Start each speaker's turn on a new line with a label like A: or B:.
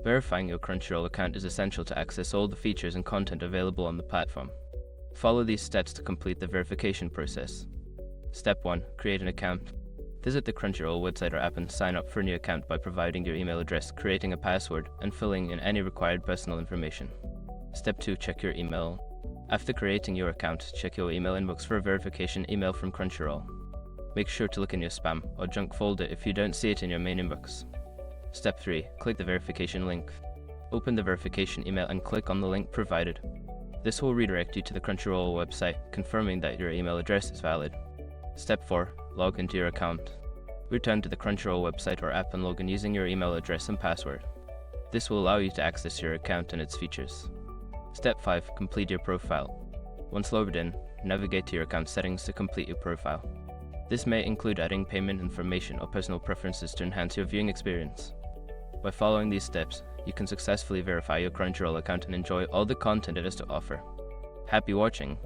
A: Verifying your Crunchyroll account is essential to access all the features and content available on the platform. Follow these steps to complete the verification process. Step 1. Create an account. Visit the Crunchyroll website or app and sign up for a new account by providing your email address, creating a password, and filling in any required personal information. Step 2. Check your email. After creating your account, check your email inbox for a verification email from Crunchyroll. Make sure to look in your spam or junk folder if you don't see it in your main inbox. Step 3. Click the verification link. Open the verification email and click on the link provided. This will redirect you to the Crunchyroll website, confirming that your email address is valid. Step 4. Log into your account. Return to the Crunchyroll website or app and log in using your email address and password. This will allow you to access your account and its features. Step 5. Complete your profile. Once logged in, navigate to your account settings to complete your profile. This may include adding payment information or personal preferences to enhance your viewing experience. By following these steps, you can successfully verify your Crunchyroll account and enjoy all the content it has to offer. Happy watching!